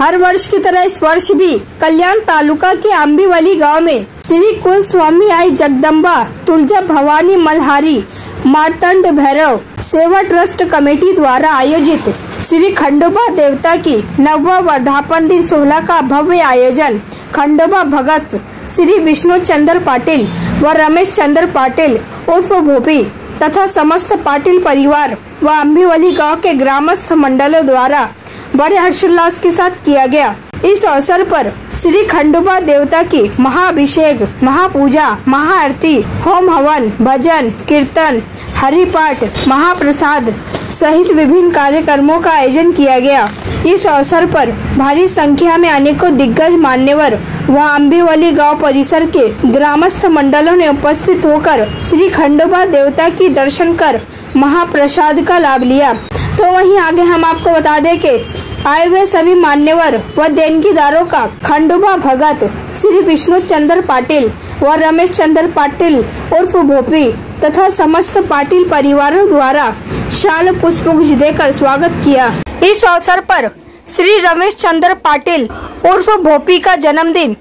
हर वर्ष की तरह इस वर्ष भी कल्याण तालुका के आंबीवली गांव में श्री कुल स्वामी आई जगदम्बा तुलजा भवानी मल्हारी मार्तंड भैरव सेवा ट्रस्ट कमेटी द्वारा आयोजित श्री खंडोबा देवता की नववा वर्धापन दिन 16 का भव्य आयोजन खंडोबा भगत श्री विष्णु चंद्र पाटिल व रमेश चंद्र पाटिल उर्फ भोपी तथा समस्त पाटिल परिवार व आंबीवली गांव के ग्रामस्थ मंडलों द्वारा बड़े हर्षोल्लास के साथ किया गया। इस अवसर पर श्री खंडोबा देवता की महाअभिषेक, महापूजा, महाआरती, होम हवन, भजन, कीर्तन, हरिपाठ, महाप्रसाद सहित विभिन्न कार्यक्रमों का आयोजन किया गया। इस अवसर पर भारी संख्या में अनेकों दिग्गज मान्यवर व आंबीवली गांव परिसर के ग्रामस्थ मंडलों ने उपस्थित होकर श्री खंडोबा देवता की दर्शन कर महाप्रसाद का लाभ लिया। तो वहीं आगे हम आपको बता दें कि आए हुए सभी मान्यवर व देनगीदारों का खंडोबा भगत श्री विष्णु चंद्र पाटिल व रमेश चंद्र पाटिल उर्फ भोपी तथा समस्त पाटिल परिवारों द्वारा शाल पुष्पगुच्छ देकर स्वागत किया। इस अवसर पर श्री रमेश चंद्र पाटिल उर्फ भोपी का जन्मदिन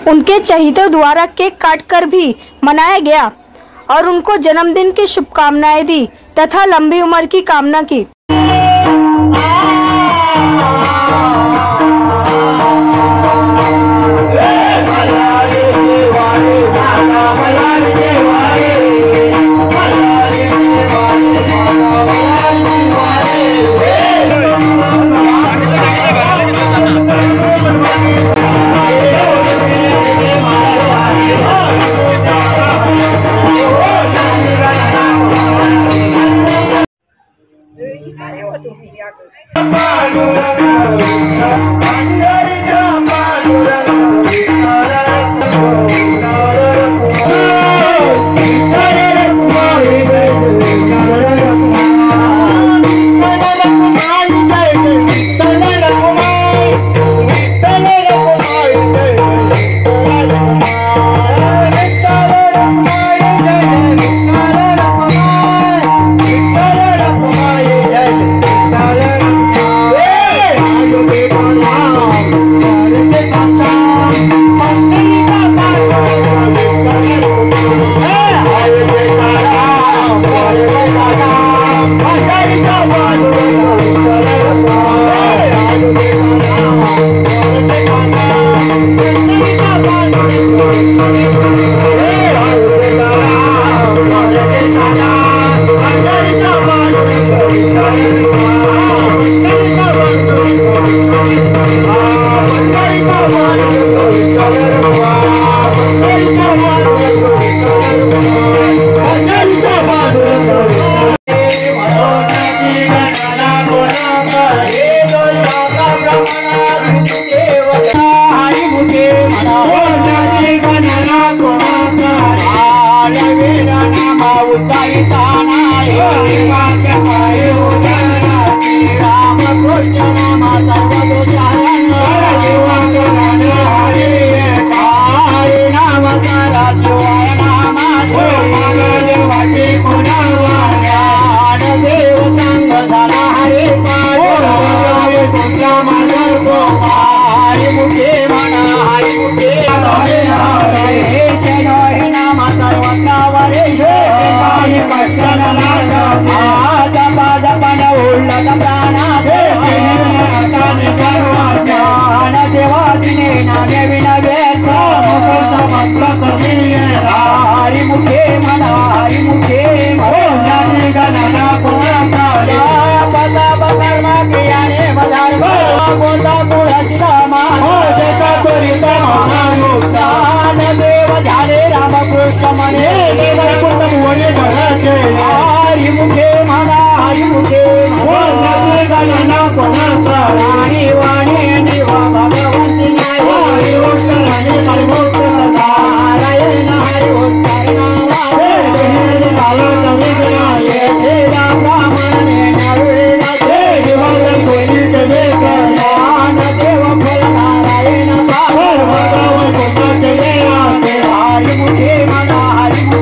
उनके चहेतों द्वारा केक काटकर भी मनाया गया और उनको जन्मदिन की शुभकामनाएं दी तथा लंबी उम्र की कामना की। हरि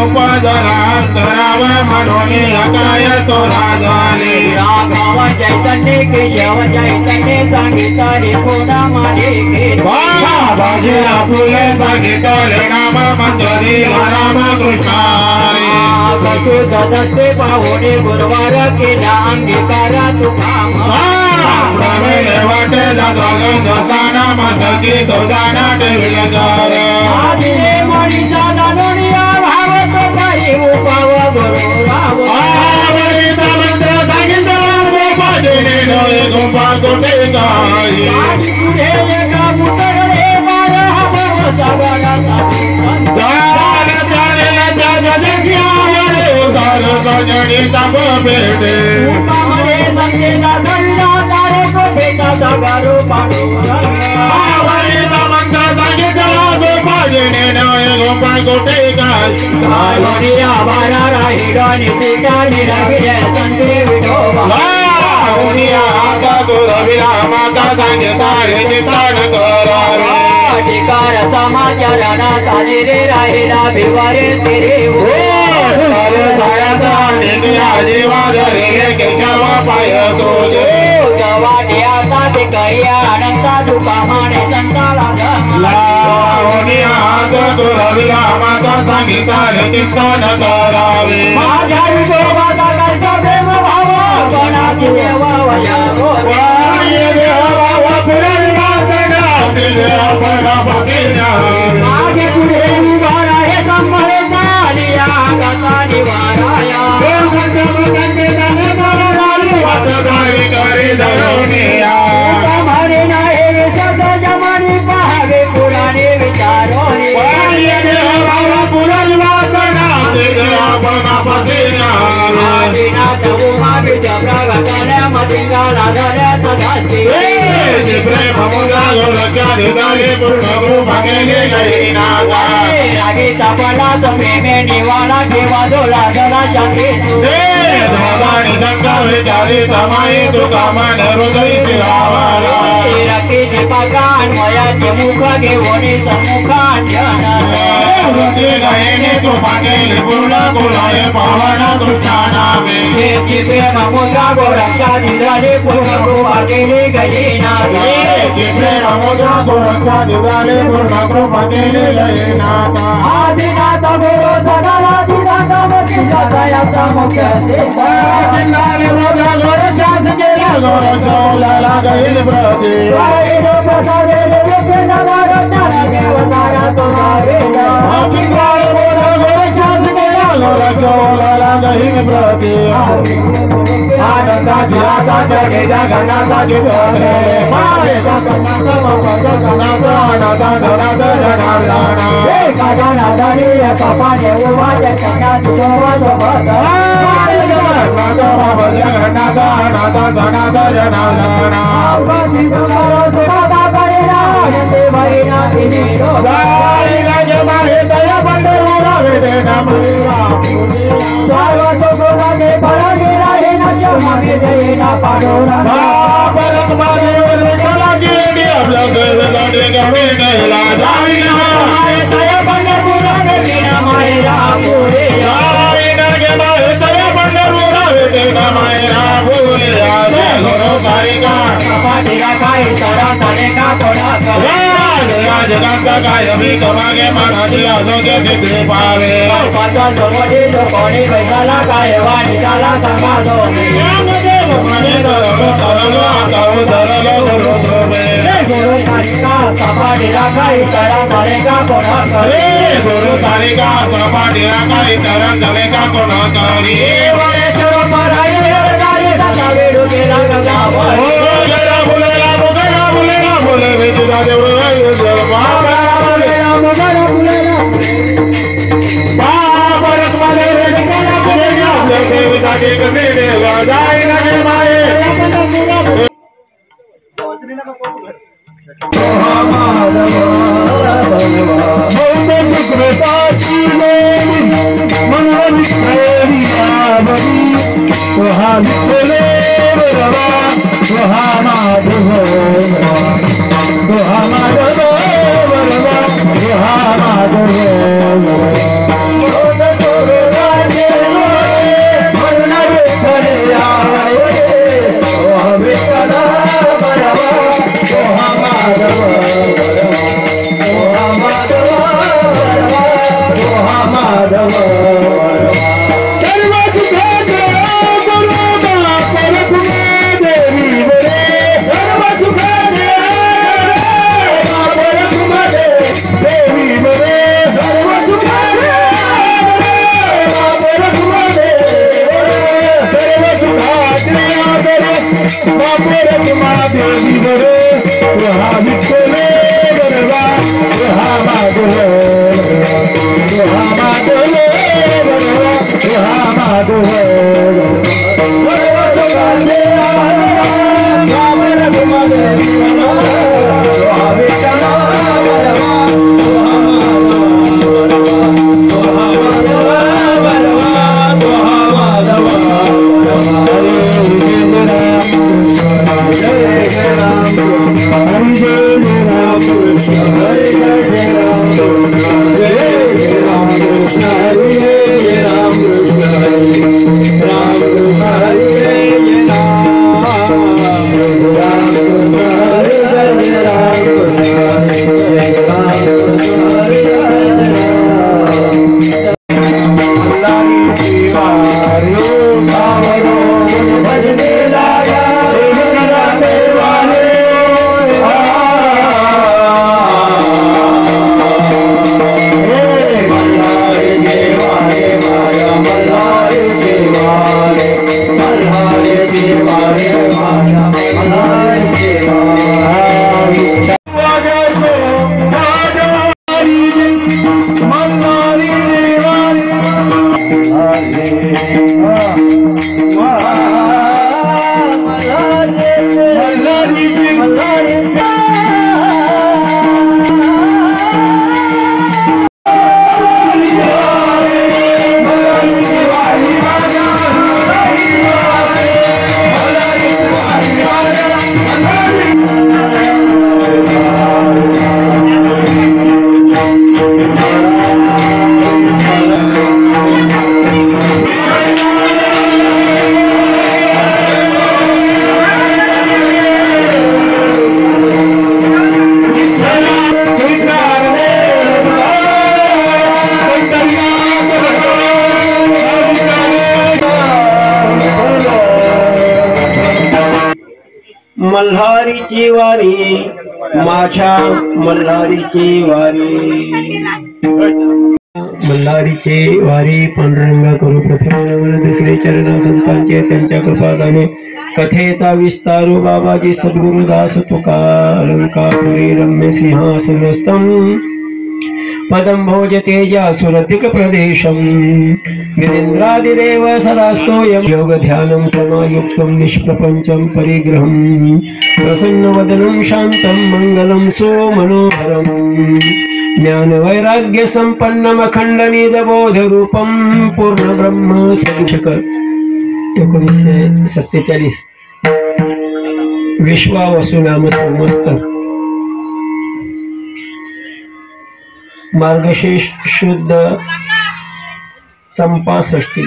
उपजनांतराव मनोनी अकाय तो राजाने राघव चैतन्य केशव चैतन्य सांगितले कोणा माने बाबाजी आपुले सांगितले नाम मंजरी राम कृष्णारे कसे ददस्ते पाहुणे गुरुवार केला अंगीकारा तुका प्रमेले वाटेला दोघांना मदकी तो जाना टेविलगार आदिने मनीषा दानोनिया भाव तो काही उपाव गुरुराव आवरिता मंत्र सांगितला गोपाजीने नोय गोपा कोटे गाई आदि पुढे एका मुतळे मार हवं सगळा दान चालेला जगद्या वरे उदार गजडी तब बेटे उपामरे संदेशा दंडा तारे को बेटा सगारो पांडुरंग आवरिता मंत्र सांगितला गोपाजीने नोय गोपा कोटे गाई कालोनिया बारा राहिरानी सीतानी रविले संते विठोबा उनिया आका गुरविला माता सांगितला रे चित्तान करावे अधिकार समाचाराना चालेले राहिला भिवारे तेरे सायाचा नित्या जीवा धरे केशव पाय तुझे गवाडियाचा ते करिया अनंता तुका माने संताला उनिया आका गुरविला माता सांगितला रे चित्तान करावे माझ्या विठोबाचा करसा प्रेम भाव कोणाची देवा वया मागे पुढे उभारा हे संभळे झालिया कथा निवाराया मारे नाही सद जमानी पाहावे पुराणे विचारोने आदिनाथ उमा विजय गगन मदिंगाला धर्या सदासी रागी तपला प्रेमे निवाला ठेवा दोला जला शांती रक्ती दीपकान वयाचे मुख घेऊन सम्मुखान प्रेम मुद्रा गोरक्षा दिदाले पूर्ण केले गईना आदिनाथ गुरु सदानाथ दयाचा मुख्य मल्हारीची वारी, माझ्या मल्हारीची वारी, मल्हारीची वारी पांडुरंगा करू प्रथम दुसरे चरण संतांचे त्यांच्या कृपादाने कथेचा विस्तारू बाबाजी सद्गुरुदास तुका अलंकापुरी रम्य सिंहासनस्थं पदं भोजतेजा सुरतिक प्रदेशं गिरीन्द्रादिदेव सदास्तोयं योगध्यानं समायुक्तं निष्प्रपञ्चं परिग्रहं प्रसन्नवदनं शान्तं मङ्गलं सुमनोहरं ज्ञानवैराग्य संपन्नम् अखंड निजबोध रूपं पूर्ण ब्रह्म सदुशक 1947 विश्वावसुनाम संवत्सर मार्गशीर्ष शुद्ध चंपा षष्ठी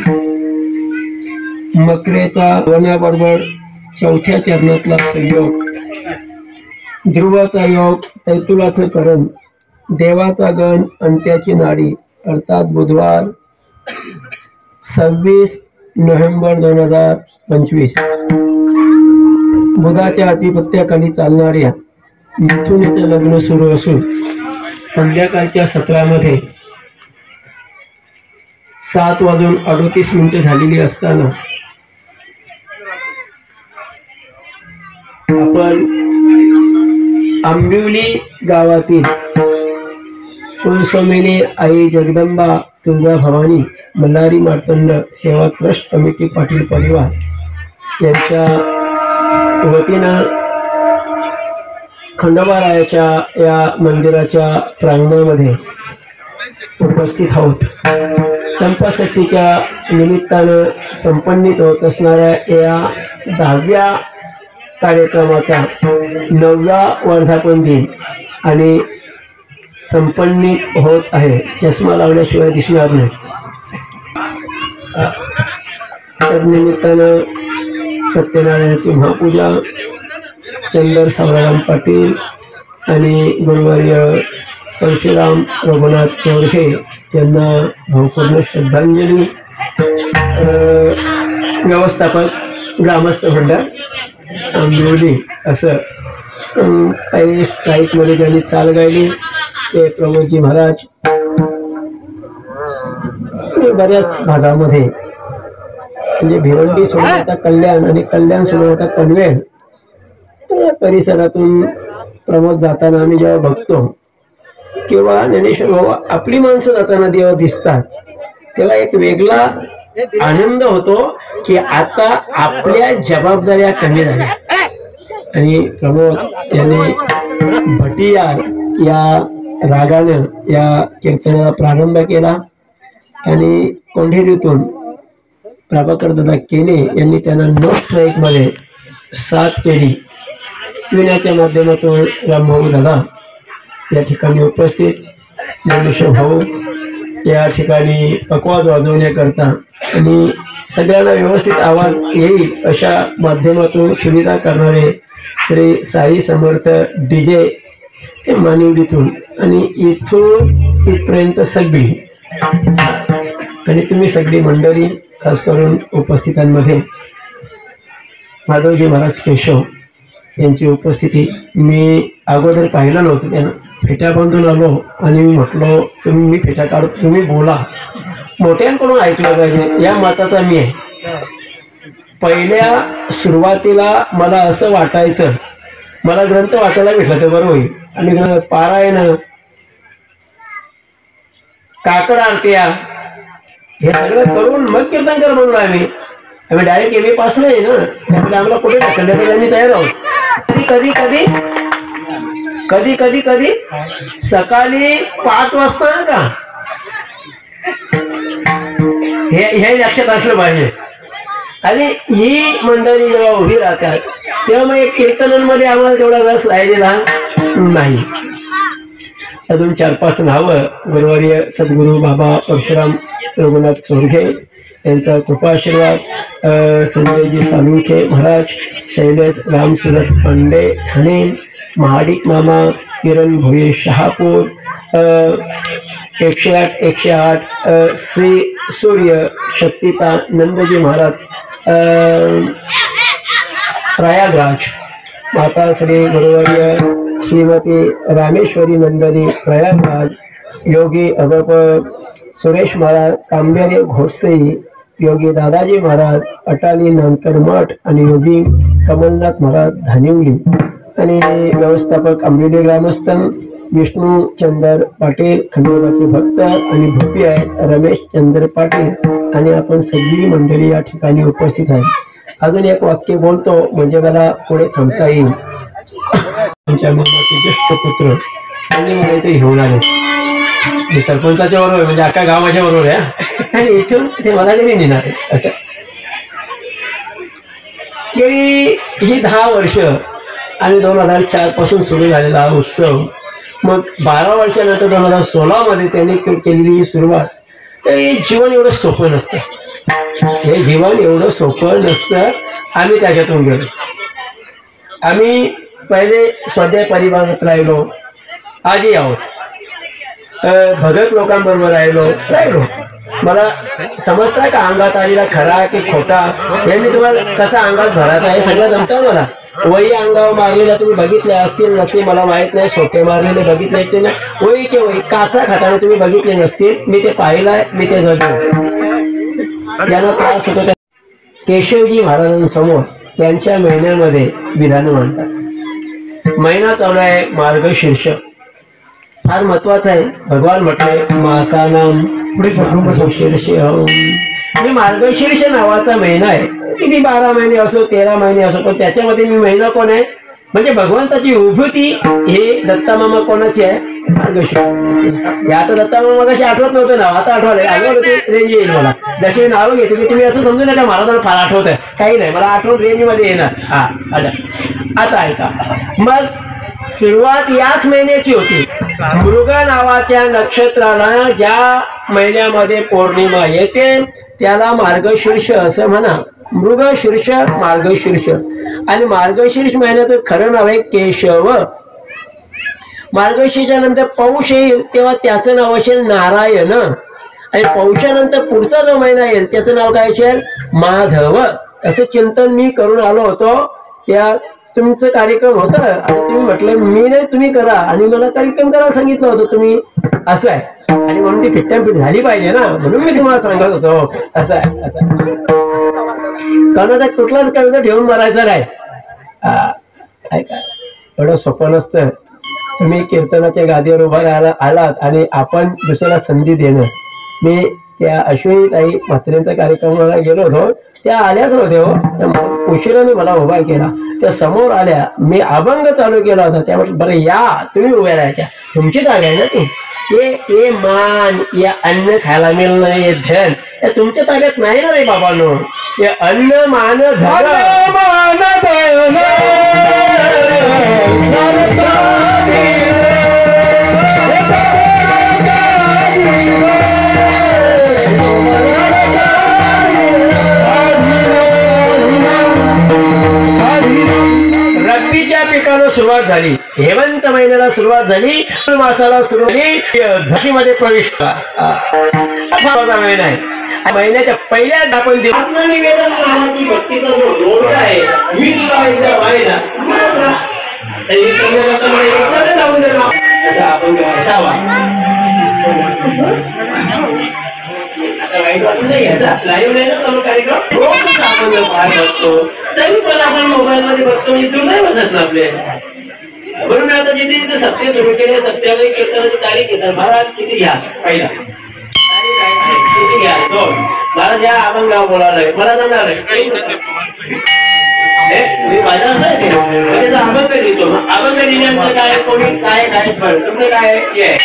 मकरेचा वण्याबरोबर चौथ्या चरणातला संयोग, ध्रुवाचा योग, तैतुलाचं करण, देवाचा गण, अंत्याची नाडी अर्थात बुधवार 26 नोव्हेंबर 2025 बुधाच्या अधिपत्याखाली चालणाऱ्या मिथुन येथे लग्न सुरू असून संध्याकाळच्या सत्रामध्ये 7:38 झालेली असताना आपण आंबिवली गावातील कुलस्वामिनी आई जगदंबा तुळजा भवानी मल्हारी मार्तंड सेवा ट्रस्ट कमिटी पाटील परिवार यांच्या वतीनं खंडोबारायाच्या या मंदिराच्या प्रांगणामध्ये उपस्थित आहोत. चंपाषष्ठीच्या निमित्तानं संपन्नित होत असणाऱ्या या 10व्या कार्यक्रमाचा 9वा वर्धापन दिन आणि संपन्नित होत आहे. चष्मा लावल्याशिवाय दिसणार नाही. तदनिमित्तानं सत्यनारायणाची महापूजा चंदर सावळाराम पाटील आणि गुरुवर्य परशुराम रघुनाथ चौरखे यांना भावपूर्ण श्रद्धांजली. व्यवस्थापक ग्रामस्थ भंडार आंबिवली असं काही स्ट्राईकमध्ये ज्यांनी चाल गायली ते प्रमोदजी महाराज. बऱ्याच भागामध्ये म्हणजे भिवंडी सोडून आता कल्याण आणि कल्याण सोडून आता पनवेल या परिसरातून प्रमोद जाताना आम्ही जेव्हा बघतो किंवा ज्ञानेश्वर भाऊ आपली माणसं जाताना जेव्हा दिसतात तेव्हा एक वेगळा आनंद होतो की आता आपल्या जबाबदाऱ्या कमी झाल्या. आणि प्रमोद यांनी भटियार या रागानं या कीर्तनाला प्रारंभ केला आणि कोंढेरीतून प्रभाकर दादा केने यांनी त्यांना नो स्ट्राईकमध्ये साथ केली. विण्याच्या माध्यमातून रामभाऊ दादा या ठिकाणी उपस्थित, ज्ञानेश्वर भाऊ या ठिकाणी पकवाज वाजवण्याकरता आणि सगळ्यांना व्यवस्थित आवाज येईल अशा माध्यमातून सुविधा करणारे श्री साई समर्थ DJ मानिवलीतून आणि इथून इथपर्यंत सगळी आणि तुम्ही सगळी मंडळी खास करून उपस्थितांमध्ये माधवजी महाराज केशव यांची उपस्थिती मी अगोदर पाहिलं नव्हतं. त्यांना फेट्या बांधून आलो आणि मी म्हटलो तुम्ही मी फेट्या काढतो तुम्ही बोला, मोठ्यांकडून ऐकलं पाहिजे या मताचा मी आहे. पहिल्या सुरुवातीला मला असं वाटायचं मला ग्रंथ वाचायला भेटला तर बरं होईल आणि पारायण काकड आरत्या हे सगळं करून मग कीर्तनकर म्हणून आम्ही डायरेक्ट MA पास नाही ना, त्यामुळे आम्हाला कुठे ढकलण्यासाठी आम्ही तयार आहोत. कधी कधी कधी कधी कधी सकाळी 5 वाजता का हे लक्षात असलं पाहिजे. आणि ही मंडळी जेव्हा उभी राहतात तेव्हा मग कीर्तनांमध्ये आम्हाला तेवढा रस राहिलेला नाही. अजून 4-5 नावं गुरुवर्य सद्गुरू बाबा परशुराम रघुनाथ चौरखे यांचा कृपाशीर्वाद, संजयजी सालुंखे महाराज, शैलेश रामसुरत पांडे ठाणे, महाडिक मामा, किरण भोये शहापूर, 108 श्री सूर्य शक्तिता नंदजी महाराज प्रयागराज माता श्री गुरुवर्य श्रीमती रामेश्वरी नंदनी प्रयागराज, योगी अगप सुरेश महाराज तांबेरे घोडसई, योगी दादाजी महाराज अटाली नांदकर मठ आणि योगी कमलनाथ महाराज धानिवली आणि व्यवस्थापक आंबिवली ग्रामस्थान विष्णू चंद्र पाटील खंडोबाचे भक्त आणि भूपी आहेत रमेश चंद्र पाटील आणि आपण सगळी मंडळी या ठिकाणी उपस्थित आहे. अजून एक वाक्य बोलतो म्हणजे मला पुढे थांबता येईल. आमच्या मामाचे ज्येष्ठ पुत्र त्यांनी मला इथे घेऊन आले. मी सरपंचाच्या बरोबर म्हणजे अख्खा गाव माझ्या बरोबर आहे आणि इथून ते मला घरी नेणार आहे. असं गेली ही 10 वर्ष आणि 2004 पासून सुरू झालेला हा उत्सव, मग 12 वर्षानंतर 2016 मध्ये त्यांनी केलेली ही सुरुवात. तर हे जीवन एवढं सोपं नसतं, हे जीवन एवढं सोपं नसतं. आम्ही त्याच्यातून गेलो. आम्ही पहिले स्वाध्याय परिवारात राहिलो, आजही आहोत. भगत लोकांबरोबर राहिलो. मला समजतं का अंगात आलेला खरा की खोटा हे मी तुम्हाला कसा अंगात भरात आहे सगळं जमतं मला. वही अंगावर मारलेला तुम्ही बघितले असतील नसतील मला माहित नाही. सोटे मारलेले बघितले असतील ना, वहीचे वही काचा खाताना तुम्ही बघितले नसतील. मी ते पाहिलंय, मी ते जगलो. त्यांना त्रास होतो. केशवजी महाराजांसमोर त्यांच्या महिन्यामध्ये विधान मांडतात. महिना चालू आहे मार्गशीर्ष, फार महत्वाचा आहे. भगवान म्हटले मासानाम शीर्ष. मी मार्गशीर्ष नावाचा महिना आहे. किती 12 महिने असो 13 महिने असो, पण त्याच्यामध्ये मी महिना कोण आहे म्हणजे भगवंताची विभूती. हे दत्तामामा कोणाची आहे? मार्गशीर्ष. आता दत्तामामा कशी आठवत नव्हतं नाव, आता आठवलं. आठवलं ते रेंज येईल मला. जशी नावं घेते की तुम्ही असं समजू नका मला फार आठवत आहे. काही नाही, मला आठवण रेंज मध्ये येणार. हा अच्छा, आता ऐका. मग सुरुवात याच महिन्याची होती. मृग नावाच्या नक्षत्राला ज्या महिन्यामध्ये पौर्णिमा येते त्याला मार्गशीर्ष असं म्हणा. मृगशीर्ष मार्गशीर्ष. आणि मार्गशीर्ष महिन्याचं खरं नाव आहे केशव. मार्गशीर्षानंतर पौष येईल तेव्हा त्याचं नाव असेल नारायण. आणि पौषानंतर पुढचा जो महिना येईल त्याचं नाव काय असेल? माधव. असं चिंतन मी करून आलो होतो. त्या तुमचं कार्यक्रम होतं आणि तुम्ही म्हटलं मी नाही तुम्ही करा आणि मला कार्यक्रम करायला सांगितलं होतं तुम्ही. असं आहे. आणि म्हणून ती फिट्टाफिट झाली पाहिजे ना, म्हणून मी तुम्हाला सांगत होतो. असं आहे. असं कोणाचा कुठलाच कविता ठेवून मारायचा नाही. ऐका, एवढं सोपं नसतं. तुम्ही कीर्तनाच्या गादीवर उभा आलात आणि आपण दुसऱ्याला संधी देणं. मी त्या अश्विनीताई म्हात्रेंच्या कार्यक्रमाला गेलो होतो. त्या आल्याच नव्हते हो. उशिराने मला उभा केला. त्या समोर आल्या. मी अभंग चालू केला होता. त्यामुळे बरं या तुम्ही उभ्या राहायच्या, तुमची जागा आहे ना ती. ये मान या अन्न खायला मिळणं हे धन या तुमच्या ताब्यात नाही ना रे बाबांनो. हे अन्न मान धन रब्बीच्या पिकाला सुरुवात झाली. हेमंत महिन्याला सुरुवात झाली. मासाला सुरुवात झाली. धशीमध्ये प्रवेश असा महिना आहे. महिन्याच्या पहिल्याच आपण आत्मनिवेदन नावाची भक्तीचा जो जोड आहे मी तुला एकदा पाहिला आपण असावा. आता वाईट वाटून नाही याचा लाईव्ह नाही ना चालू कार्यक्रम रोज आपण बाहेर बसतो तरी पण आपण मोबाईल मध्ये बसतो. इथून नाही बसत ना आपले. म्हणून आता जिथे जिथे सत्य सुरू केले सत्यामध्ये कीर्तनाची तारीख येतात. महाराज किती घ्या पहिला किती घ्या दोन. मला ज्या अभंगावर बोलायला मला जाणार मी माझा नाही अभंग लिहितो. अभंग लिहिण्याचं काय कोणी काय काय तुमचं काय ठीक आहे.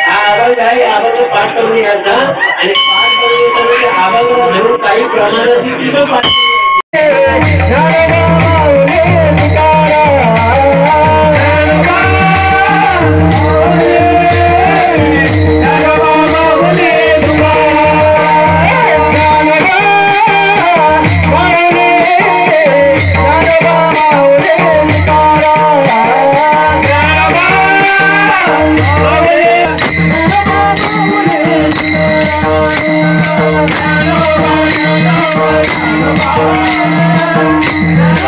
हा अभंग आहे. अभंग पाठ करून घ्यायचा आणि पाठ करून अभंग धरून काही प्रमाणात पाठ Oh,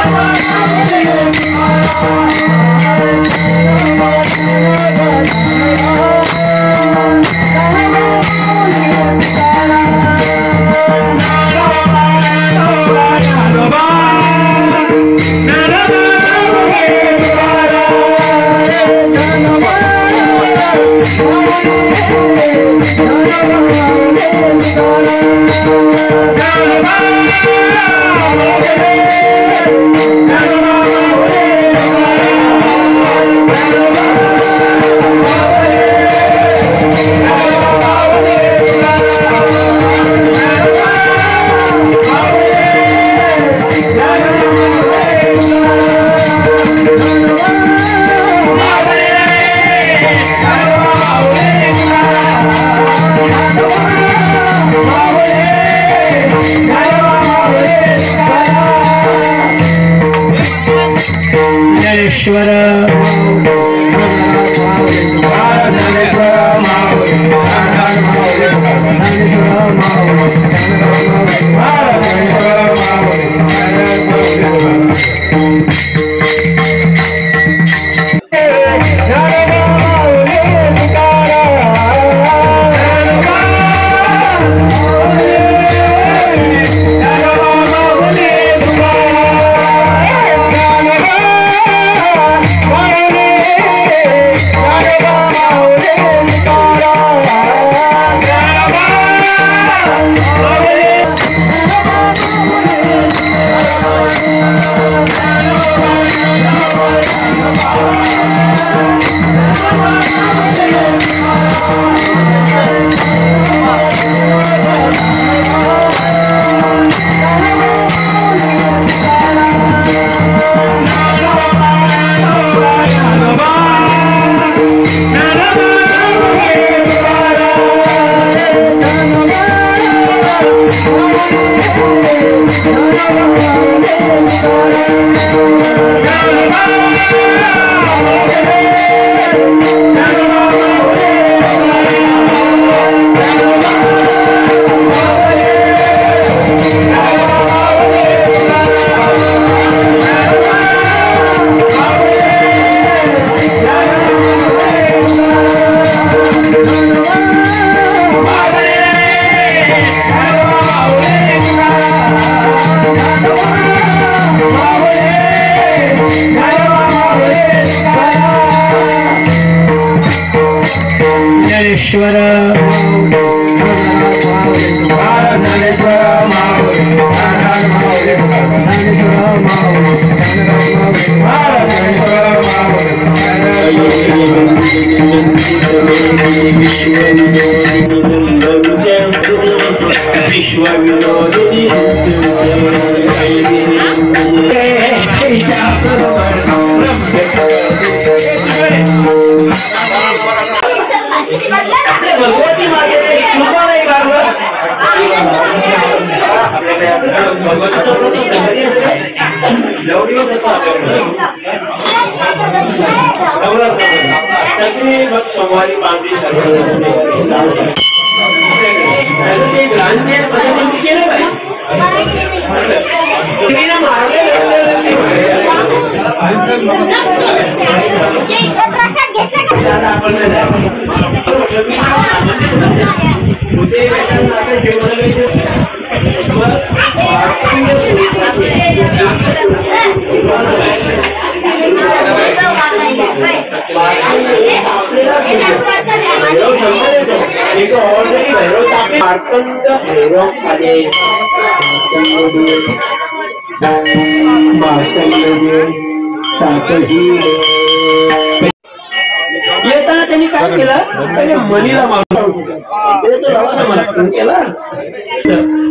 येताना त्यांनी काय केलं, मनीला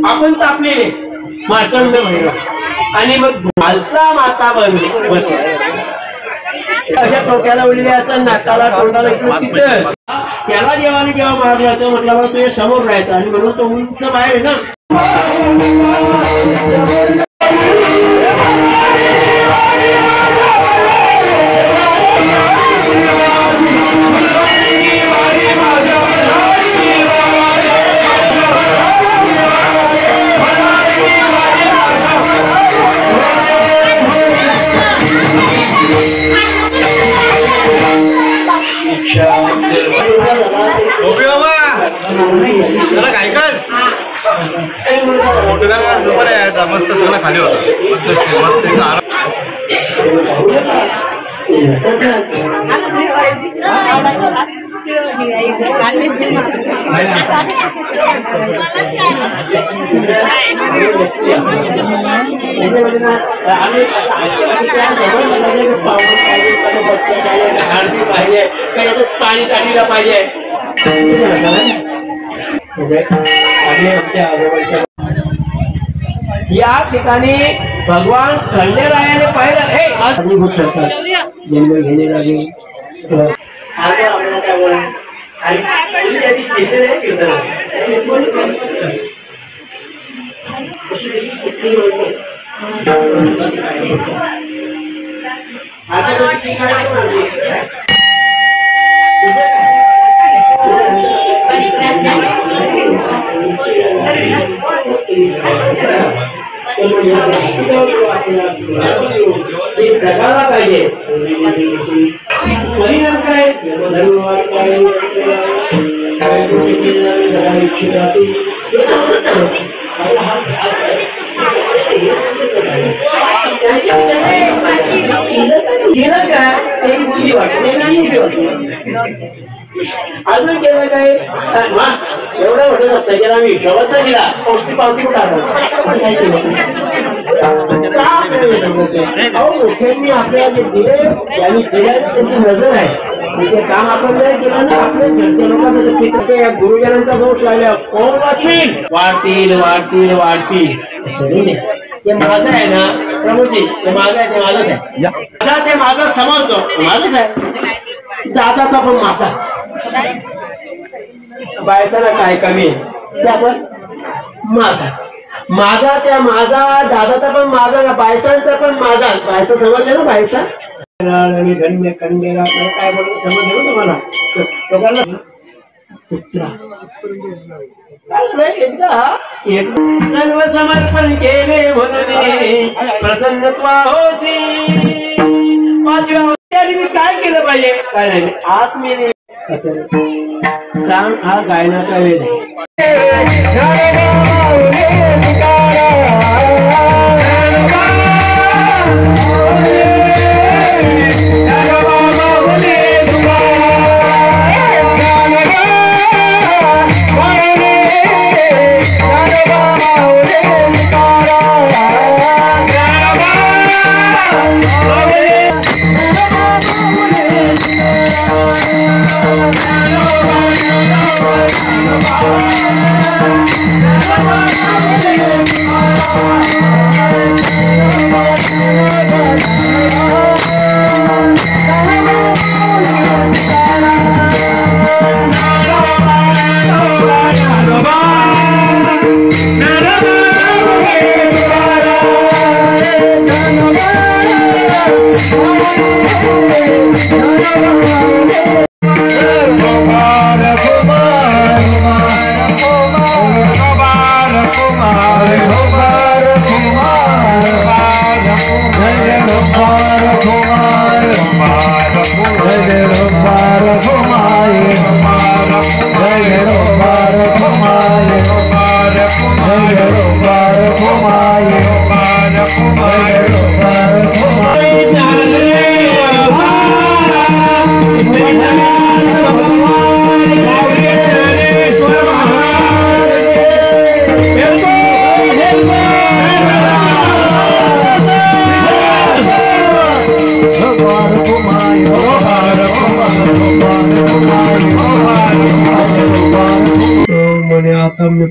आपण तापलेले मार्तंड भैरव आणि मग भालसा माता बनले. अशा टोक्याला उडलेल्या असं नाकाला तोंडाला इकडून तिथं त्याला देवाने जेव्हा मारलं होतं म्हटलं तुझ्या समोर राहायचं आणि म्हणून तो उंच बाहेर आहे ना. मस्त सगळं खाली होतं मस्त पाणी टाकीला पाहिजे. या ठिकाणी भगवान खंडेरायाने पाहिलं हे अद्भुत करतात जन्म घेणे लागेल पाहिजे परिणाम काय अजून केलं काय एवढं म्हटलं नसतं की आम्ही शेवटचा दिला पौष्टिक पावती कुठं मोठ्यांनी आपल्याला जे दिले त्यांनी केल्याने त्यांची नजर आहे म्हणजे काम आपण जर केलं ना आपल्या घरच्या लोकांना या गुरुजनांचा दोष लागल्या कोण वाचतील वाढतील वाढतील वाढतील ते माझं आहे ना प्रभूजी ते माझं आहे ते माझंच आहे माझा ते माझं समजतो माझंच आहे दादाचा पण माझा बायसाला काय कमी आहे त्या पण माझा माझा त्या माझा दादाचा पण माझा ना बायसांचा पण माझा बायसा समजले ना बायसा आणि धन्य खंडेरा काय बोलतो समजलं ना तुम्हाला लोकांना पुत्रा सर्व समर्पण केले म्हणून प्रसन्नत्वा होसी पाचव्या मी काय केलं पाहिजे काय नाही आज मी सांग हा गायनाचा वेद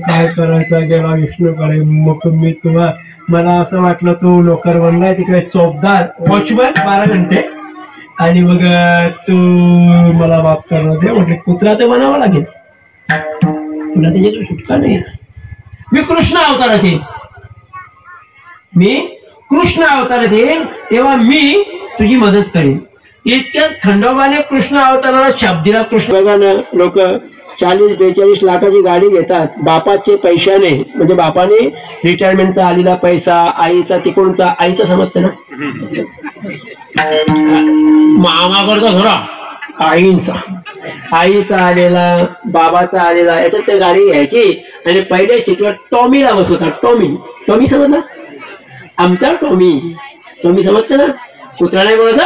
काय करायचं गेला विष्णूकडे मग मी तुला मला असं वाटलं तू नोकर बनलाय तिकडे चौकदार वॉचमॅन 12 घंटे आणि मग तू मला माफ करणार दे म्हटले कुत्रा ते बनावं लागेल तुला त्याच्यातून सुटका नाही मी कृष्ण अवतारात येईन तेव्हा मी तुझी मदत करेन इतक्यात खंडोबाने कृष्ण अवताराला शब्दीला कृष्ण बघाना लोक 40-42 लाखाची गाडी घेतात बापाचे पैशाने म्हणजे बापाने रिटायरमेंटचा आलेला पैसा आईचा तिकडूनचा आईचा समजतं ना मामा करता थोडा आईचा आलेला बाबाचा आलेला याच्यात ते गाडी घ्यायची आणि पहिल्या सीटवर टॉमीला बसवतात टॉमी समजला आमचा टॉमी समजतं ना कुत्रा नाही बोलत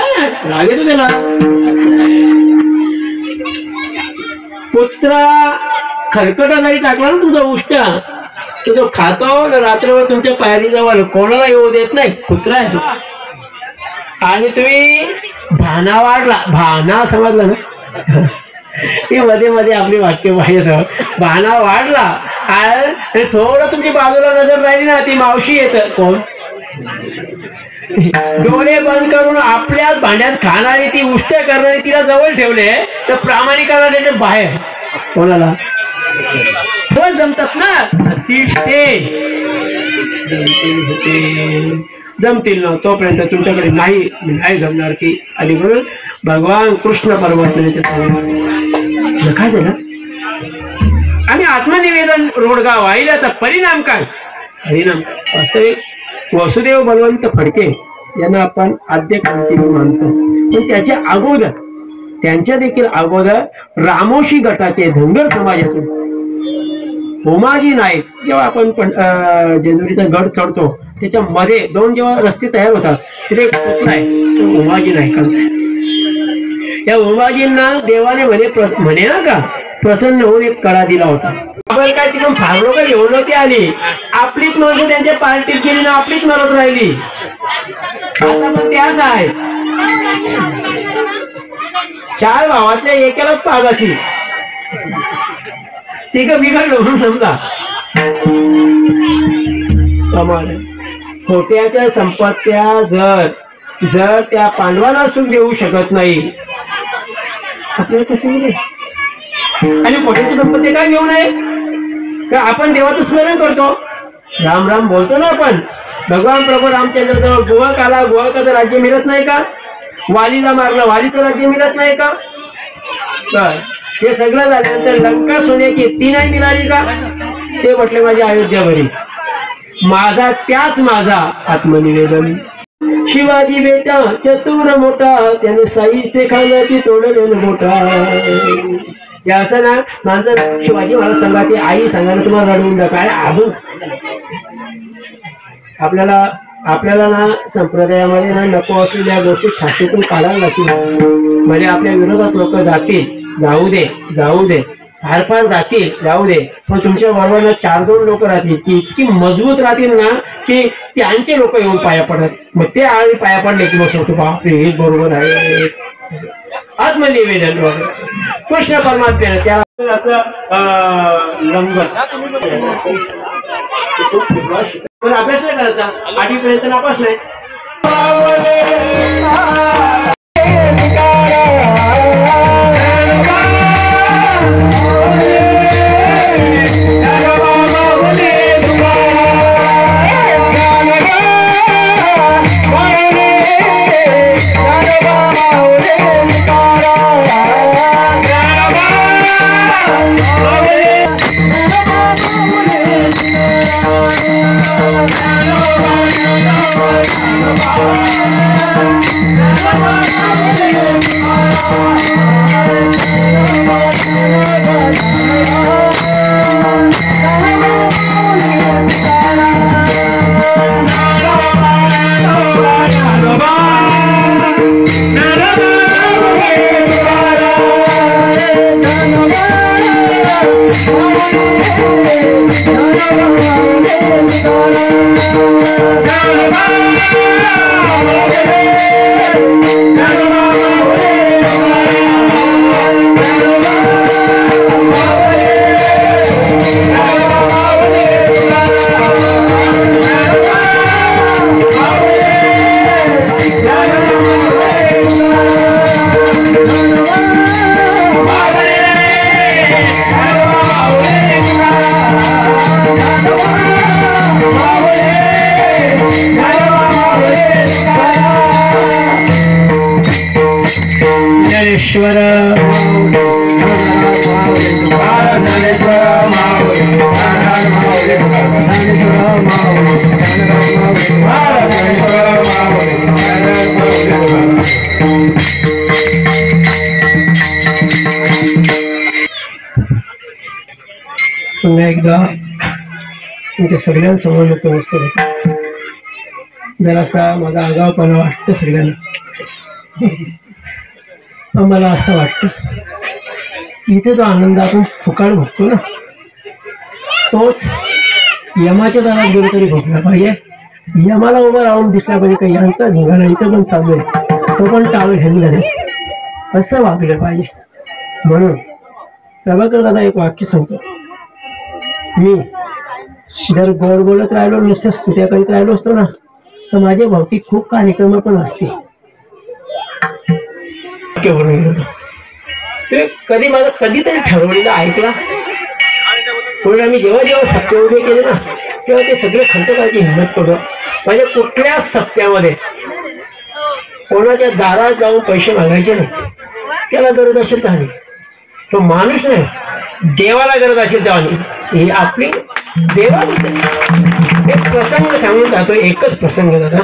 राग येतो त्याला कुत्रा खरकटा जरी टाकला ना तुझा उष्टा तर तो खातो रात्रभर तुमच्या पायरीजवळ कोणाला येऊ देत नाही. कुत्रा आहे तो. आणि तुम्ही भाना वाढला, भाना समजलं ना, ती मध्ये मध्ये आपली वाक्य पाहिजे. भाना वाढला आणि थोडं तुमची बाजूला नजर राहिली ना, ती मावशी येत. कोण? डोळे बंद करून आपल्याच भांड्यात खाणारी ती उष्ट करणारी तिला जवळ ठेवले तर प्रामाणिकाला त्याच्या बाहेर. कोणाला जमतात ना जमतील ना तोपर्यंत तुमच्याकडे नाही जमणार ती. आणि म्हणून भगवान कृष्ण परमात्म्याने काय झालं आणि आत्मनिवेदन रोडगा वाहिल्याचा परिणाम काय? परिणाम वास्तविक वसुदेव बलवंत फडके यांना आपण आद्य क्रांती मानतो, पण त्याच्या अगोदर त्यांच्या देखील अगोदर रामोशी गटाचे धनगर समाजातून उमाजी नाईक, जेव्हा आपण जेजुरीचा गड चढतो त्याच्यामध्ये दोन जेव्हा रस्ते तयार होतात तिथे एक पुतळा आहे, तो उमाजी नाईकांचा आहे. त्या उमाजींना देवाने म्हणे ना का प्रसन्न होऊन एक कडा दिला होता. आपण काय तिथून फार लोक घेऊन नव्हती आली, आपलीच माणसं त्यांच्या पार्टीत गेली ना, आपलीच मरत राहिली. आता पण त्याच आहे. 4 भावातल्या एकालाच पागाची ती का बिघडलं म्हणून समजा. खोट्याच्या संपत्त्या जर त्या पांडवांना सुख देऊ शकत नाही आपल्याला कसं मिळेल? आणि खोट्याची संपत्ती काय घेऊ नये? तर आपण देवाचं स्मरण करतो, राम राम बोलतो ना आपण. भगवान प्रभू रामचंद्र जवळ गुहक आला, गुहकाचं राज्य मिळत नाही का? वालीला मारलं, वालीचं राज्य मिळत नाही का? तर हे सगळं झाल्यानंतर लंका सोन्याची ती नाही मिळाली का? ते म्हटले माझ्या अयोध्यावरी माझा आत्मनिवेदन. शिवाजी बेटा चतुर मोठा, त्याने साईचे खाण्याची तोडले मोठा. या असं ना माझं शिवाजी महाराज सांगा, ती आई सांगा ना तुम्हाला रडवून द्या काय अजून. आपल्याला ना संप्रदायामध्ये ना नको असलेल्या गोष्टी छातीतून काढायला लागतील. म्हणजे आपल्या विरोधात लोक जातील, जाऊ दे फार जातील, जाऊ दे, पण तुमच्या बरोबर 4-2 लोक राहतील की इतकी मजबूत राहतील ना की त्यांचे लोक येऊन पाया पडतात. मग ते आणि पाया पडले की मग बापरे हे बरोबर आहे. आत्मनिवेदन कृष्ण परमात्म्याने त्या लंगर अभ्यास नाही करायचा, 8वीपर्यंत नापास नाही. पुन्हा एकदा तुमच्या सगळ्यांसमोर नमस्कार. जरासा माझा आगाऊपणा वाटतं सगळ्यांना. मला असं वाटतं इथे जो आनंद आपण फुकाट भोगतो ना, तोच यमाच्या दारात गेलो तरी भोगला पाहिजे. यमाला उभं राहून दिसला पाहिजे का यांचा धिंगाणा इथं पण चालू आहे, तो पण टाळ घेतला नाही, असं वागलं पाहिजे. म्हणून प्रभाकर दादा एक वाक्य सांगतो, मी जर गोड बोलत राहिलो, नुसतं स्तुत्या करीत राहिलो असतो ना, तर माझे भौतिक खूप कार्यक्रम पण असते. ते कधी मला कधीतरी ठरवलेलं ऐकला, म्हणून आम्ही जेव्हा जेव्हा सप्ते उभे केले ना, तेव्हा ते सगळे खंत करायची हिंमत करतो. म्हणजे कुठल्याच सप्त्यामध्ये कोणाच्या दारात जाऊन पैसे मागायचे नाही. त्याला गरज असेल तर आणि तो माणूस नाही, देवाला गरज असेल तेव्हा ही आपली देवा. एक प्रसंग सांगून जातो, एकच प्रसंग दादा.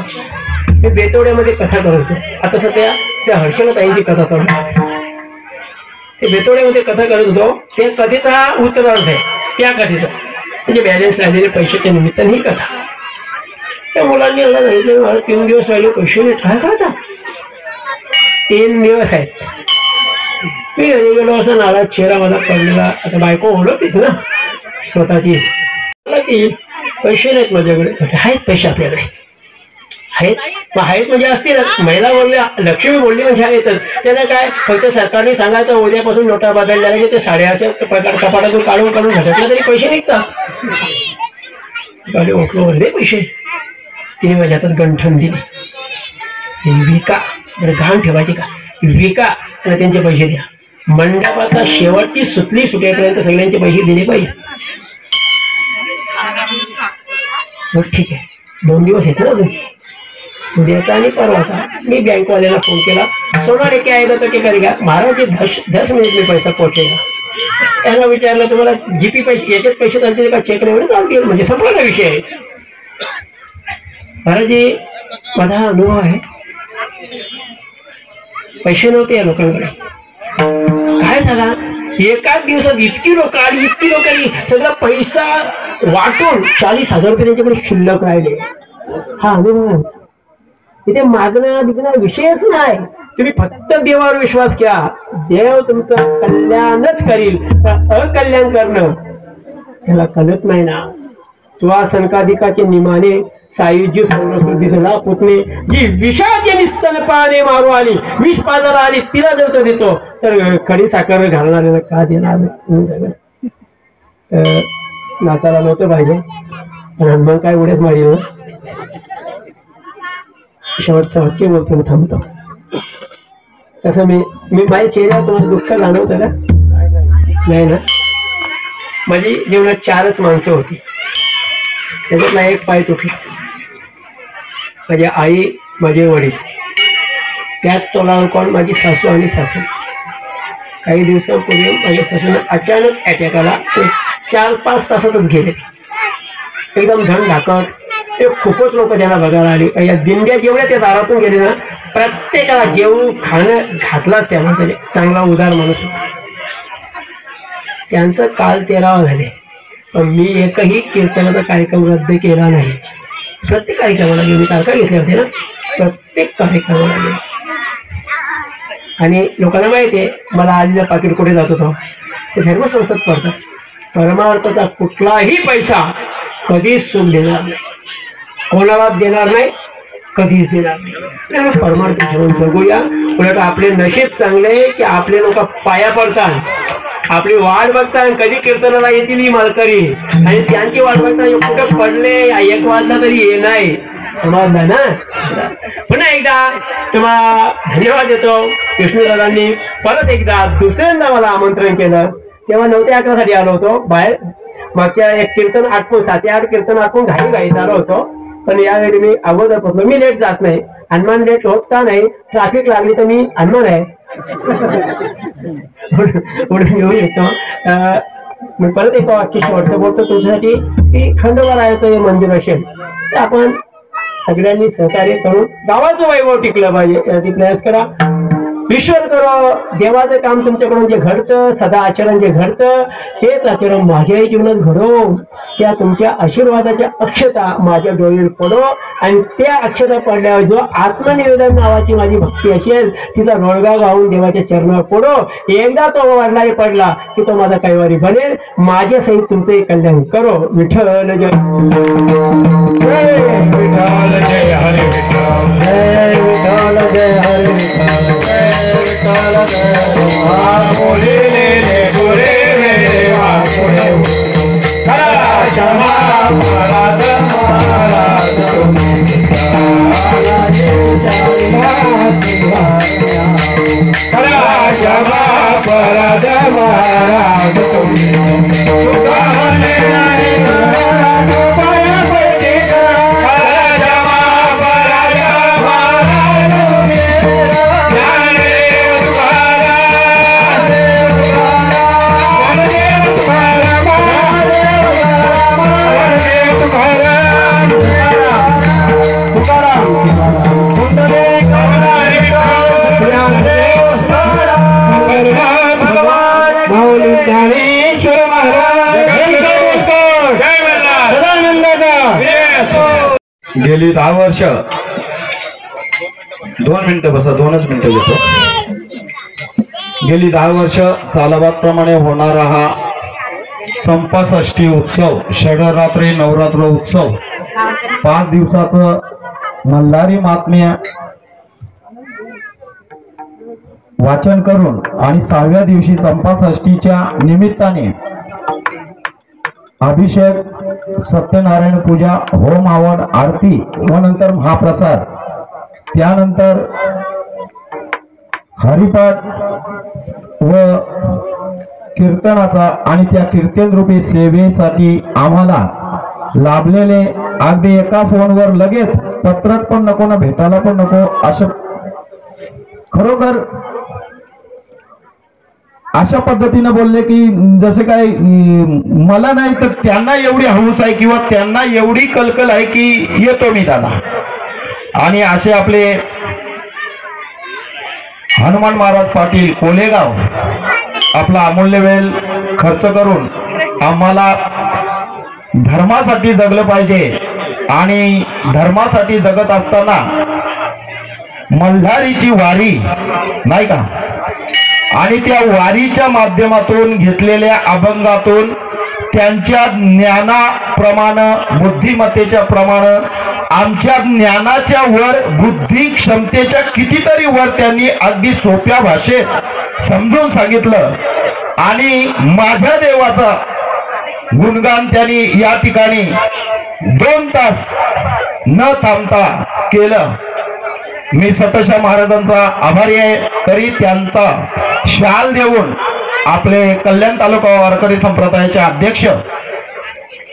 मी बेतोड्यामध्ये कथा करत होतो. आता सध्या त्या हर्षलताईंची कथा चालू आहे. ते बेतोड्यामध्ये कथा करत होतो. त्या कथेचा उत्तरार्थ आहे, त्या कथेचा म्हणजे बॅलन्स राहिलेले पैशाच्या निमित्ताने ही कथा. त्या मुलांनी मला सांगितलं, मला 3 दिवस राहिले पैसे नाही, काय करायचा? 3 दिवस आहेत. मी घरी गेलो, असं नाळात चेहरा माझा पडलेला. आता बायको ओळखतीच ना स्वतःची, की पैसे नाहीत माझ्याकडे. आहेत पैसे आपल्याकडे आहेत, आहेत म्हणजे असतील. महिला बोलल्या, लक्ष्मी बोलली म्हणजे आहेतच. त्याला काय फक्त सरकारने सांगायचं उद्यापासून नोटा बदलल्या नाही, ते साड्या अशा कपाटातून काढून काढून झटकलं तरी पैसे निघतात. ओळखलो दे पैसे. तिने माझ्या हातात गंठण दिली, विका. बरं घाण ठेवायची का? विका आणि त्यांचे पैसे द्या. मंडपातला शेवटची सुतली सुटेपर्यंत सगळ्यांचे पैसे दिले पाहिजे. मग ठीक आहे, 2 दिवस आहेत ना अजून, उद्याचा आणि परवाचा. मी बँकवाल्याला फोन केला, सोना रेखे आहे तर ते करी का? महाराज 10 मिनिट मी पैसा पोहोचेगा. त्यांना विचारलं, तुम्हाला जीपी पैसे याच्यात पैसे चालतील का चेक नाही? चालतील. म्हणजे संपला विषय आहे. महाराजी माझा हा अनुभव आहे, पैसे नव्हते या लोकांकडे. काय झाला, एकाच दिवसात इतकी लोक आली, इतकी लोक आली, सगळा पैसा वाटून 40,000 रुपये त्यांच्याकडे शिल्लक राहिले. हा अनुभव आहे. इथे मागणं बिगणं विषयच नाही. तुम्ही फक्त देवावर विश्वास घ्या, देव तुमचं कल्याणच करील. अकल्याण करणं त्याला कळत नाही ना. तुवा संकाधिकाचे निमाने सायुज्य संस्कृतीला पुतणे, जी विषाचे निस्तनपाने मारू आली, विष पाजाला आली, तिला जर तो देतो तर खडी साखर घालणाऱ्याला का देणार नाही? नाचायला नव्हतं पाहिजे, पण हनुमान काय उड्याच मारी. शेवटचं वाक्य बोलतो मी, थांबतो. तसं मी माझ्या चेहऱ्यावर तुम्हाला दुःख जाणवतं का? नाही ना. माझी जेवणात 4च माणसं होती, त्याच्यातला एक पाय तुटला. माझी आई, माझे वडील, त्यात तोलावर कोण? माझी सासू आणि सासू. काही दिवसांपूर्वी माझ्या सासूने अचानक अटॅक आला. ते 4-5 तासातच गेले. एकदम धन धाकट. ते खूपच लोक त्यांना बघायला आले. या दिंड्या जेवढ्या त्या दारातून गेले ना, प्रत्येकाला जेवण खाणं घातलाच त्या माणसाने. चांगला उदार माणूस होता. त्यांचं काल 13 झाले, पण मी एकही कीर्तनाचा कार्यक्रम रद्द केला नाही. प्रत्येक कार्यक्रमाला गेलो. मी तारखा घेतल्या होत्या ना, प्रत्येक कार्यक्रमाला गेलो. आणि लोकांना माहिती आहे मला आलेलं पाकिट कुठे जात होतं, ते धर्मसंस्थेत पडतात. परमार्थाचा कुठलाही पैसा कधीच सुख देणार नाही, कोणाला देणार नाही, कधीच देणार नाही. परमार्थ जीवन जगूया. उलट आपले नशीब चांगले की आपले लोक पाया पडतात, आपली वाट बघतात कधी कीर्तनाला येतील ही मालकरी, आणि त्यांची वाट बघतात कुठे पडले 1 वाजला तरी ये नाही. समजलं ना? पुन्हा एकदा तुम्हाला धन्यवाद देतो. विष्णुदादांनी परत एकदा दुसऱ्यांदा मला आमंत्रण केलं. तेव्हा 9 ते 11 साठी आलो होतो बाहेर. मागच्या एक कीर्तन आटपून 7 ते 8 कीर्तन आटपून घाई आलो होतो, पण यावेळी मी अगोदर पोचलो. मी लेट जात नाही. हनुमान लेट होत का नाही? ट्रॅफिक लागली तर मी हनुमान आहे पुढे येऊ येतो. मी परत एक वाक्य शेवटचं बोलतो तुझ्यासाठी की खंडोबारायाचं हे मंदिर असेल तर आपण सगळ्यांनी सहकार्य करून गावाचं वैभव टिकलं पाहिजे याची प्रयास करा. ईश्वर करो देवाचं काम तुमच्याकडून जे घडतं, सदा आचरण जे घडतं तेच आचरण माझ्याही जीवनात घडो. त्या तुमच्या आशीर्वादाच्या अक्षता माझ्या डोळ्यावर पडो आणि त्या अक्षता पडल्यावर जो आत्मनिवेदन नावाची माझी भक्ती असेल तिचा रोळगा गाऊन देवाच्या चरणावर पडो. एकदा तो वरणारी पडला की तो माझा कैवारी बनेल. माझ्या सहित तुमचे कल्याण करो. विठ्ठल जय विठ्ठल जय हरे विठ्ठल जय विठ्ठल जय हरे विठ्ठल बोलेले गोरे देवा खरा क्षमा महाराज महाराज खरा क्षमा महाराज महाराज गेली 10 वर्ष 2 मिनिटं बसा 2च मिनिटं घेतो. गेली 10 वर्ष सालाबादप्रमाणे होणारा हा संपाषष्ठी उत्सव, षडरात्री नवरात्र उत्सव 5 दिवसाचं मल्हारी महात्म्य वाचन करून आणि 6व्या दिवशी संपाषष्ठीच्या निमित्ताने अभिषेक, सत्यनारायण पूजा, होम हवन, आरती व नंतर महाप्रसाद, त्यानंतर हरिपाठ व कीर्तनाचा आणि त्या कीर्तन रूपी सेवेसाठी आम्हाला लाभलेले अगदी एका फोनवर लगेच पत्रक पण नको ना भेटायला पण नको असं खरोखर अशा पद्धतीने बोलले की जसे काय मला नाही तर त्यांना एवढी हौस आहे किंवा त्यांना एवढी कलकल आहे की येतो मी दादा. आणि असे आपले हनुमान महाराज पाटील कोलेगाव आपला अमूल्य वेळ खर्च करून आम्हाला धर्मासाठी जगलं पाहिजे आणि धर्मासाठी जगत असताना मल्हारीची वारी नाही का आणि त्या वारीच्या माध्यमातून घेतलेल्या अभंगातून त्यांच्या ज्ञानाप्रमाणे बुद्धिमत्तेच्या प्रमाणे आमच्या ज्ञानाच्या वर बुद्धी क्षमतेच्या कितीतरी वर त्यांनी अगदी सोप्या भाषेत समजून सांगितलं आणि माझ्या देवाचा गुणगान त्यांनी या ठिकाणी 2 तास न थांबता केलं. मी सतशा महाराजांचा आभारी आहे. तरी त्यांचा शाल देऊन आपले कल्याण तालुका वारकरी संप्रदायाचे अध्यक्ष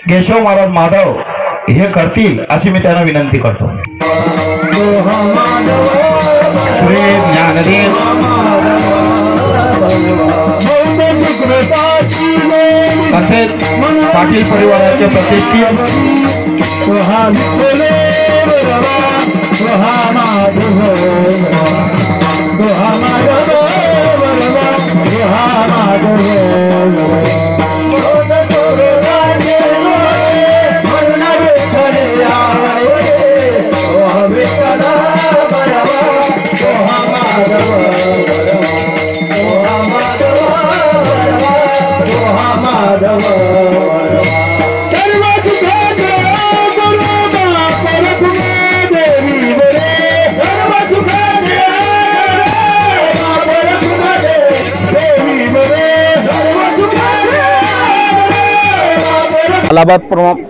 केशव महाराज माधव हे करतील अशी मी त्यांना विनंती करतो. श्री ज्ञानदेव तसेच पाटील परिवाराचे प्रतिष्ठित सालाबाद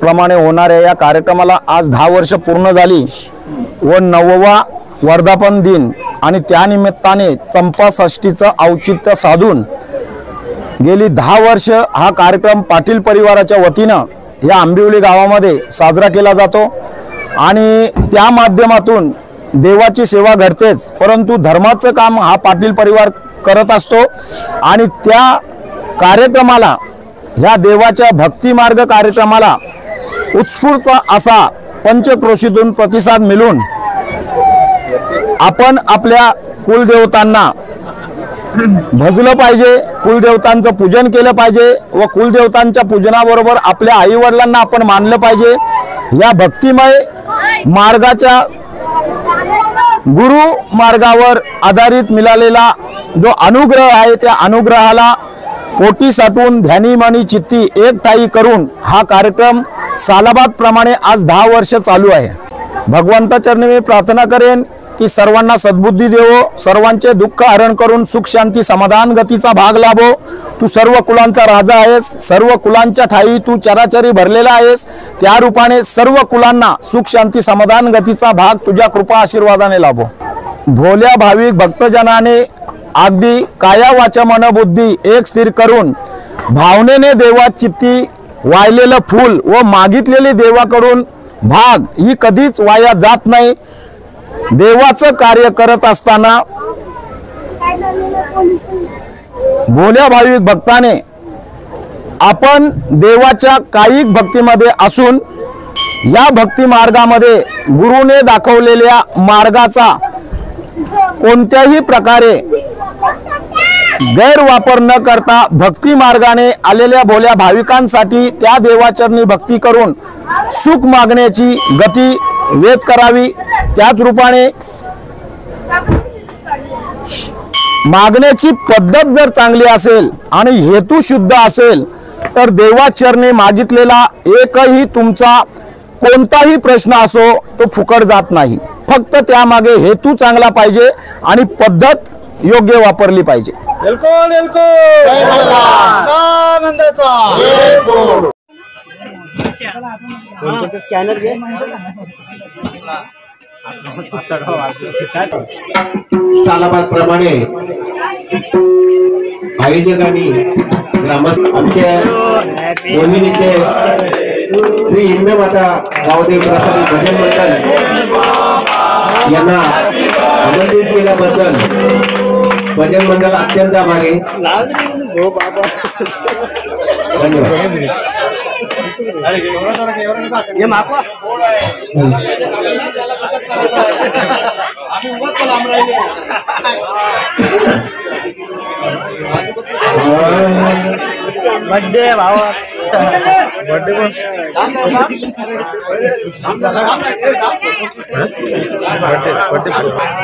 प्रमाणे होणाऱ्या या कार्यक्रमाला आज 10 वर्ष पूर्ण झाली व 9वा वर्धापन दिन आणि त्यानिमित्ताने चंपाषष्ठीचं औचित्य साधून गेली 10 वर्ष हा कार्यक्रम पाटील परिवाराच्या वतीनं या आंबिवली गावामध्ये साजरा केला जातो आणि त्या माध्यमातून देवाची सेवा घडतेच परंतु धर्माचं काम हा पाटील परिवार करत असतो आणि त्या कार्यक्रमाला या देवाच्या भक्ती मार्ग कार्यक्रमाला उत्स्फूर्त असा पंचक्रोशीतून प्रतिसाद मिळून आपण आपल्या कुलदेवतांना भजलं पाहिजे, कुलदेवतांचं पूजन केलं पाहिजे व कुलदेवतांच्या पूजनाबरोबर आपल्या आई वडिलांना आपण मानलं पाहिजे। या भक्तिमय मार्गाच्या गुरु मार्गावर आधारित मिळालेला जो अनुग्रह आहे त्या अनुग्रहाला पोटी साठवून ध्यानी मनी चित्ती एक ठाई करून हा कार्यक्रम सालाबाद प्रमाणे आज 10 वर्ष चालू आहे। भगवंताचरणी मी प्रार्थना करेन की सर्वांना सद्बुद्धी देवो, सर्वांचे दुःख हरण करून सुख शांती समाधान गतीचा भाग लाभो। तू सर्व कुलांचा राजा आहेस, सर्व कुलांच्या ठाई तू चराचरी भरलेला आहेस, त्या रूपाने सर्व कुलांना सुख शांती समाधान गतीचा भाग तुझ्या कृपा आशीर्वादाने लाभो। भोल्या भाविक भक्तजनाने अगदी काया वाचा मन बुद्धी एक स्थिर करून भावनेने देवात चित्ती वाहिलेलं फूल व मागितलेली देवाकडून भाग ही कधीच वाया जात नाही। देवाचं कार्य करत असताना भोल्या भाविक भक्ताने आपण देवाच्या कायिक भक्तीमध्ये असून या भक्ती मार्गामध्ये गुरुने दाखवलेल्या मार्गाचा कोणत्याही प्रकारे गैरवापर न करता भक्ती मार्गाने आलेल्या भोल्या भाविकांसाठी त्या देवाचरणी भक्ती करून सुख मागण्याची गती वेध करावी। त्याच रूपाने मागण्याची पद्धत जर चांगली असेल आणि हेतू शुद्ध असेल तर देवाचरणी मागितलेला एकही तुमचा कोणताही प्रश्न असो तो फुकट जात नाही। फक्त त्यामागे हेतू चांगला पाहिजे आणि पद्धत योग्य वापरली पाहिजे। स्कॅनर घे। सालाबाद प्रमाणे आयोजक आणि ग्रामस्थ आमच्या मोहिनीचे श्री हिंदमाता गावदेव प्रसाद भजन मंडळ यांना आमंत्रित केल्याबद्दल भजन मंडळ अत्यंत आभारी। धन्यवाद। बर्थडे भावा बर्थडे करू वाद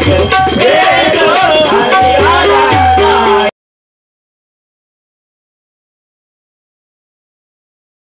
ठिकाणी